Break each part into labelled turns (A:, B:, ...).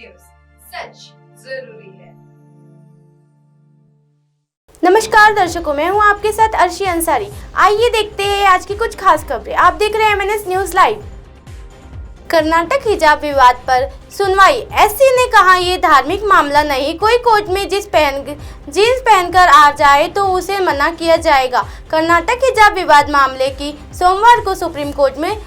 A: News, सच जरूरी है।
B: नमस्कार दर्शकों, मैं हूं आपके साथ अर्शी अंसारी। आइए देखते हैं आज की कुछ खास खबरें। आप देख रहे हैं MNS न्यूज लाइव। कर्नाटक हिजाब विवाद पर सुनवाई। एससी ने कहा ये धार्मिक मामला नहीं, कोई कोर्ट में जींस पहनकर आ जाए तो उसे मना किया जाएगा। कर्नाटक हिजाब विवाद मामले की सोमवार को सुप्रीम कोर्ट में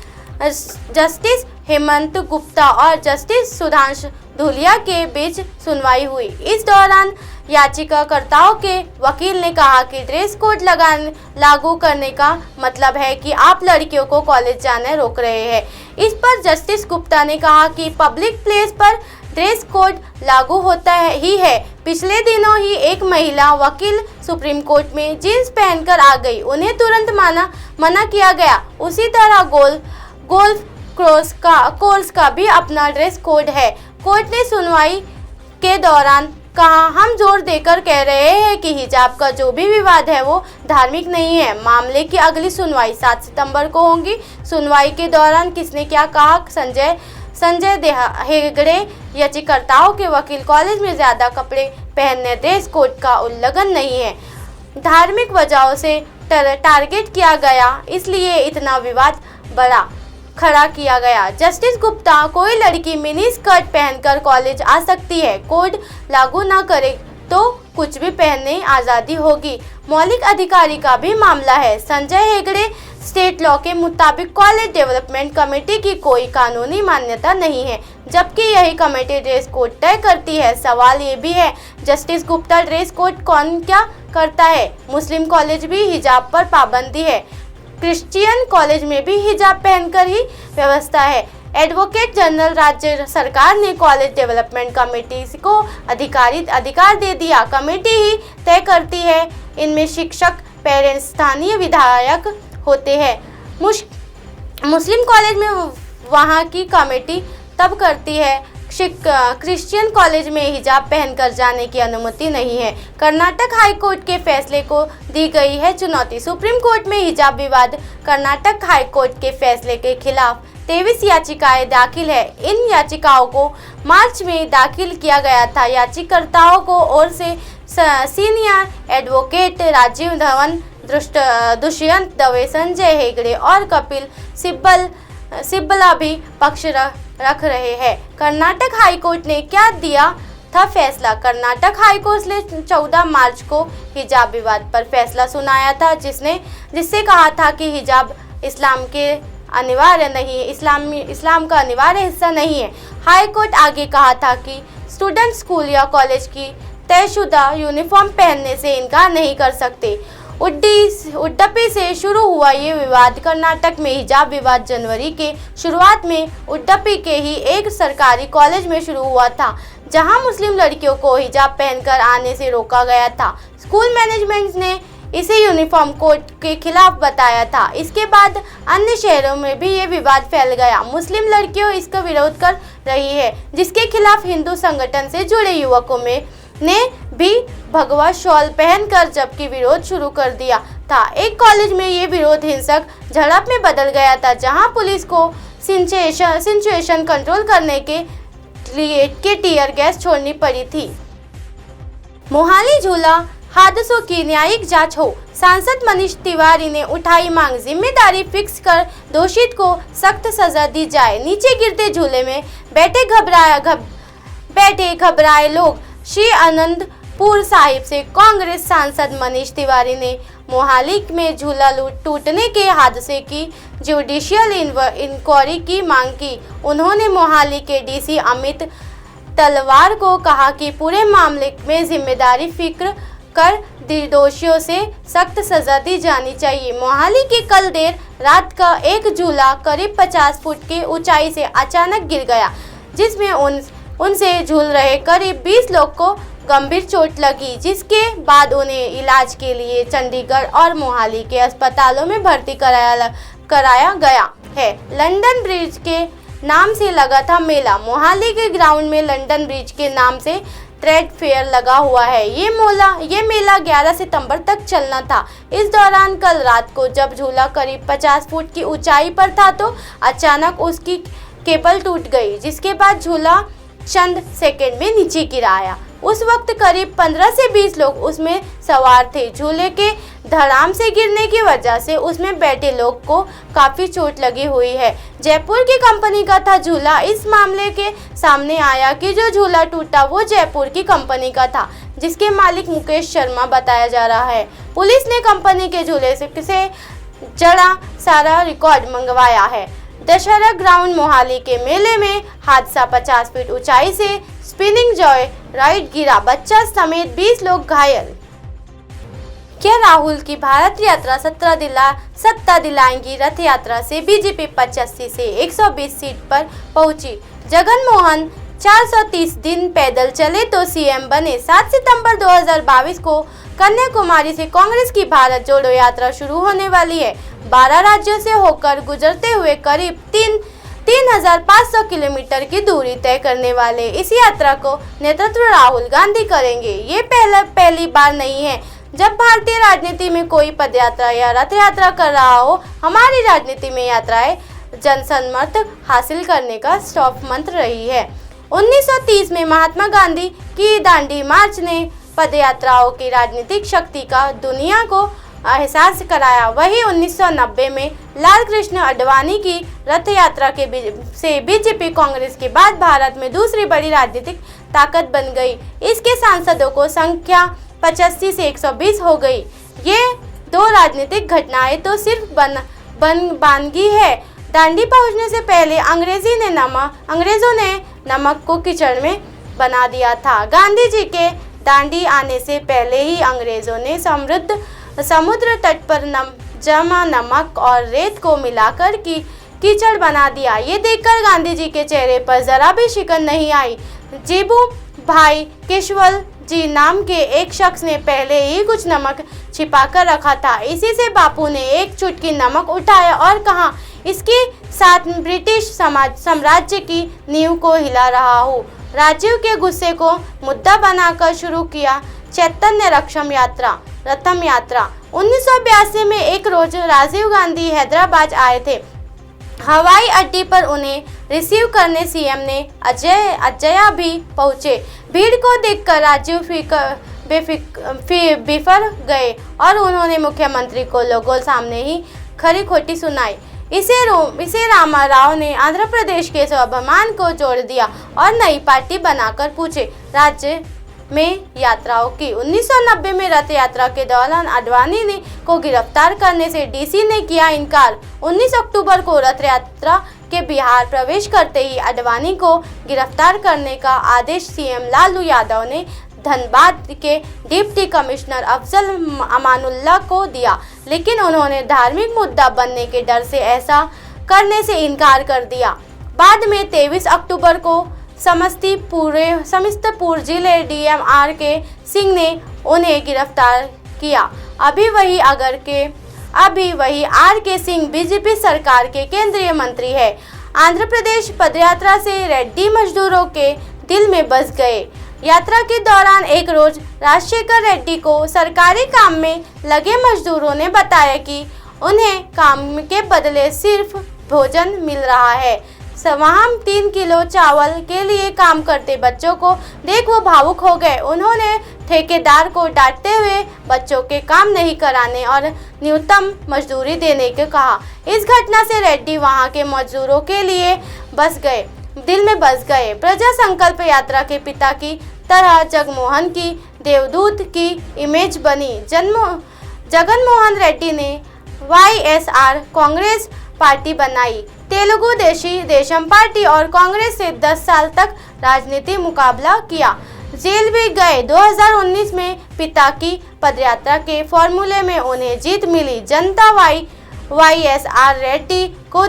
B: जस्टिस हेमंत गुप्ता और जस्टिस सुधांशु धूलिया के बीच सुनवाई हुई। इस दौरान याचिकाकर्ताओं के वकील ने कहा कि ड्रेस कोड लागू करने का मतलब है कि आप लड़कियों को कॉलेज जाने रोक रहे हैं। इस पर जस्टिस गुप्ता ने कहा कि पब्लिक प्लेस पर ड्रेस कोड लागू होता है। पिछले दिनों ही एक महिला वकील सुप्रीम कोर्ट में जींस पहनकर आ गई, उन्हें तुरंत मना किया गया। उसी तरह गोल्फ कोर्स का भी अपना ड्रेस कोड है। कोर्ट ने सुनवाई के दौरान कहा, हम जोर देकर कह रहे हैं कि हिजाब का जो भी विवाद है वो धार्मिक नहीं है। मामले की अगली सुनवाई 7 सितंबर को होगी। सुनवाई के दौरान किसने क्या कहा? संजय हेगड़े याचिकाकर्ताओं के वकील, कॉलेज में ज्यादा कपड़े पहनने ड्रेस कोड का उल्लंघन नहीं है, धार्मिक वजहों से टारगेट किया गया, इसलिए इतना विवाद खड़ा किया गया। जस्टिस गुप्ता, कोई लड़की मिनी स्कर्ट पहनकर कॉलेज आ सकती है, कोड लागू न करे तो कुछ भी पहनने आज़ादी होगी। मौलिक अधिकारी का भी मामला है। संजय हेगड़े, स्टेट लॉ के मुताबिक कॉलेज डेवलपमेंट कमेटी की कोई कानूनी मान्यता नहीं है, जबकि यही कमेटी ड्रेस कोड तय करती है। सवाल ये भी है, जस्टिस गुप्ता, ड्रेस कोड कौन क्या करता है? मुस्लिम कॉलेज भी हिजाब पर पाबंदी है, क्रिश्चियन कॉलेज में भी हिजाब पहनकर ही व्यवस्था है। एडवोकेट जनरल राज्य सरकार ने कॉलेज डेवलपमेंट कमेटी को अधिकार दे दिया, कमेटी ही तय करती है। इनमें शिक्षक, पेरेंट्स, स्थानीय विधायक होते हैं। मुस्लिम कॉलेज में वहाँ की कमेटी तब करती है। क्रिश्चियन कॉलेज में हिजाब पहनकर जाने की अनुमति नहीं है। कर्नाटक हाई कोर्ट के फैसले को दी गई है चुनौती। सुप्रीम कोर्ट में हिजाब विवाद। कर्नाटक हाई कोर्ट के फैसले के खिलाफ 23 याचिकाएं दाखिल है। इन याचिकाओं को मार्च में दाखिल किया गया था। याचिकाकर्ताओं को ओर से सीनियर एडवोकेट राजीव धवन, दुष्यंत दवे, संजय हेगड़े और कपिल सिब्बला भी पक्ष रख रहे हैं। कर्नाटक हाई कोर्ट ने क्या दिया था फैसला? कर्नाटक हाई कोर्ट ने 14 मार्च को हिजाब विवाद पर फैसला सुनाया था, जिससे कहा था कि हिजाब इस्लाम के अनिवार्य नहीं है, इस्लाम का अनिवार्य हिस्सा नहीं है। हाई कोर्ट आगे कहा था कि स्टूडेंट स्कूल या कॉलेज की तयशुदा यूनिफॉर्म पहनने से इनकार नहीं कर सकते। उडुपी से शुरू हुआ ये विवाद। कर्नाटक में हिजाब विवाद जनवरी के शुरुआत में उडुपी के ही एक सरकारी कॉलेज में शुरू हुआ था, जहां मुस्लिम लड़कियों को हिजाब पहनकर आने से रोका गया था। स्कूल मैनेजमेंट ने इसे यूनिफॉर्म कोड के खिलाफ बताया था। इसके बाद अन्य शहरों में भी ये विवाद फैल गया। मुस्लिम लड़कियों इसका विरोध कर रही है, जिसके खिलाफ हिंदू संगठन से जुड़े युवकों ने भी भगवा शॉल पहनकर जबकि विरोध शुरू कर दिया था। एक कॉलेज में ये विरोध हिंसक झड़प में बदल गया था, जहां पुलिस को सिचुएशन कंट्रोल करने के लिए टीयर गैस छोड़नी पड़ी थी। मोहाली झूला हादसों की न्यायिक जांच हो। सांसद मनीष तिवारी ने उठाई मांग, जिम्मेदारी फिक्स कर दोषित को सख्त सजा दी जाए। नीचे गिरते झूले में बैठे घबराए लोग। श्री आनंदपुर साहिब से कांग्रेस सांसद मनीष तिवारी ने मोहाली में झूला टूटने के हादसे की जुडिशियल इंक्वायरी की मांग की। उन्होंने मोहाली के डीसी अमित तलवार को कहा कि पूरे मामले में जिम्मेदारी फिक्र कर दोषियों से सख्त सजा दी जानी चाहिए। मोहाली के कल देर रात का एक झूला करीब 50 फुट की ऊंचाई से अचानक गिर गया, जिसमें उनसे झूल रहे करीब 20 लोग को गंभीर चोट लगी, जिसके बाद उन्हें इलाज के लिए चंडीगढ़ और मोहाली के अस्पतालों में भर्ती कराया गया है। लंदन ब्रिज के नाम से लगा था मेला। मोहाली के ग्राउंड में लंदन ब्रिज के नाम से ट्रेड फेयर लगा हुआ है। ये मेला 11 सितंबर तक चलना था। इस दौरान कल रात को जब झूला करीब 50 फुट की ऊंचाई पर था तो अचानक उसकी केबल टूट गई, जिसके बाद झूला चंद सेकंड में नीचे गिराया। उस वक्त करीब 15 से 20 लोग उसमें सवार थे। झूले के धड़ाम से गिरने की वजह से उसमें बैठे लोग को काफी चोट लगी हुई है। जयपुर की कंपनी का था झूला। इस मामले के सामने आया कि जो झूला टूटा वो जयपुर की कंपनी का था, जिसके मालिक मुकेश शर्मा बताया जा रहा है। पुलिस ने कंपनी के झूले से जड़ा सारा रिकॉर्ड मंगवाया है। दशहरा ग्राउंड मोहाली के मेले में हादसा 50 फीट ऊंचाई से स्पिनिंग जॉय राइड गिरा, बच्चा समेत 20 लोग घायल। क्या राहुल की भारत यात्रा सत्ता दिलाएंगी? रथ यात्रा से बीजेपी 85 से 120 सीट पर पहुंची। जगन मोहन 430 दिन पैदल चले तो सीएम बने। 7 सितंबर 2022 को कन्याकुमारी से कांग्रेस की भारत जोड़ो यात्रा शुरू होने वाली है। 12 राज्यों से होकर गुजरते हुए करीब 3,500 किलोमीटर की दूरी तय करने वाले इस यात्रा को नेतृत्व राहुल गांधी करेंगे। ये पहली बार नहीं है जब भारतीय राजनीति में कोई पदयात्रा या रथ यात्रा कर रहा हो। हमारी राजनीति में यात्राएं जनसम्मत हासिल करने का स्टॉप मंत्र रही है। 1930 में महात्मा गांधी की दांडी मार्च ने पदयात्राओं की राजनीतिक शक्ति का दुनिया को एहसास कराया। वहीं 1990 में लाल कृष्ण आडवाणी की रथ यात्रा से बीजेपी कांग्रेस के बाद भारत में दूसरी बड़ी राजनीतिक ताकत बन गई। इसके सांसदों को संख्या 85 से 120 हो गई। ये दो राजनीतिक घटनाएं तो सिर्फ बनगी है। दांडी पहुंचने से पहले अंग्रेजों ने नमक को कीचड़ में बना दिया था। गांधी जी के दांडी आने से पहले ही अंग्रेजों ने समृद्ध समुद्र तट पर जमा नमक और रेत को मिलाकर कीचड़ बना दिया। ये देखकर गांधी जी के चेहरे पर जरा भी शिकन नहीं आई। जेबू भाई केशवल जी नाम के एक शख्स ने पहले ही कुछ नमक छिपाकर रखा था। इसी से बापू ने एक चुटकी नमक उठाया और कहा, इसके साथ ब्रिटिश साम्राज्य की नींव को हिला रहा हूँ। राजीव के गुस्से को मुद्दा बनाकर शुरू किया चैतन्य रथम यात्रा। 1982 में एक रोज राजीव गांधी हैदराबाद आए थे। हवाई अड्डे पर उन्हें रिसीव करने सीएम ने अजया भी पहुंचे। भीड़ को देखकर राजीव बिफर गए और उन्होंने मुख्यमंत्री को लोगों सामने ही खरी खोटी सुनाई। इसे रामाराव ने आंध्र प्रदेश के स्वाभिमान को जोड़ दिया और नई पार्टी बनाकर पूछे राज्य में यात्राओं की। 1990 में रथ यात्रा के दौरान आडवाणी को गिरफ्तार करने से डीसी ने किया इनकार। 19 अक्टूबर को रथ यात्रा के बिहार प्रवेश करते ही आडवाणी को गिरफ्तार करने का आदेश सीएम लालू यादव ने धनबाद के डिप्टी कमिश्नर अफजल अमानुल्लाह को दिया, लेकिन उन्होंने धार्मिक मुद्दा बनने के डर से ऐसा करने से इनकार कर दिया। बाद में 23 अक्टूबर को समस्तीपुर जिले डीएम RK सिंह ने उन्हें गिरफ्तार किया। अभी वही RK सिंह बीजेपी सरकार के केंद्रीय मंत्री है। आंध्र प्रदेश पदयात्रा से रेड्डी मजदूरों के दिल में बस गए। यात्रा के दौरान एक रोज राजशेखर रेड्डी को सरकारी काम में लगे मजदूरों ने बताया कि उन्हें काम के बदले सिर्फ भोजन मिल रहा है। वहाँ 3 किलो चावल के लिए काम करते बच्चों को देख वो भावुक हो गए। उन्होंने ठेकेदार को डांटते हुए बच्चों के काम नहीं कराने और न्यूनतम मजदूरी देने को कहा। इस घटना से रेड्डी वहाँ के मजदूरों के लिए दिल में बस गए। प्रजा संकल्प यात्रा के पिता की तरह जगमोहन की देवदूत की इमेज बनी। जगन मोहन रेड्डी ने YSR कांग्रेस पार्टी बनाई। तेलुगु देशम पार्टी और कांग्रेस से 10 साल तक राजनीति मुकाबला किया। जेल भी गए। 2019 में पिता की पदयात्रा के फॉर्मूले में उन्हें जीत मिली। जनता YSR रेड्डी को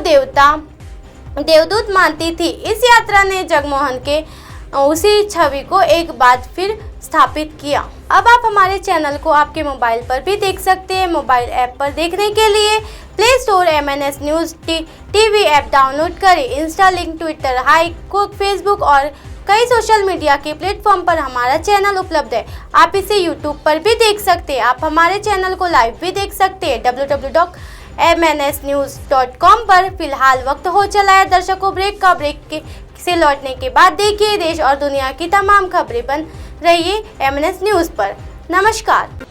B: देवदूत मानती थी। इस यात्रा ने जगमोहन के उसी छवि को एक बार फिर स्थापित किया। अब आप हमारे चैनल को आपके मोबाइल पर भी देख सकते हैं। मोबाइल ऐप पर देखने के लिए play store MNS news TV app download करें। इंस्टा, लिंक, ट्विटर, कुक, फेसबुक और कई सोशल मीडिया के प्लेटफॉर्म पर हमारा चैनल उपलब्ध है। आप इसे यूट्यूब पर भी देख सकते हैं। आप हमारे चैनल को लाइव भी देख सकते हैं www.mnsnews.com पर। फिलहाल वक्त हो चला है दर्शकों ब्रेक के से लौटने के बाद देखिए देश और दुनिया की तमाम खबरें बन रही है MNS न्यूज़ पर। नमस्कार।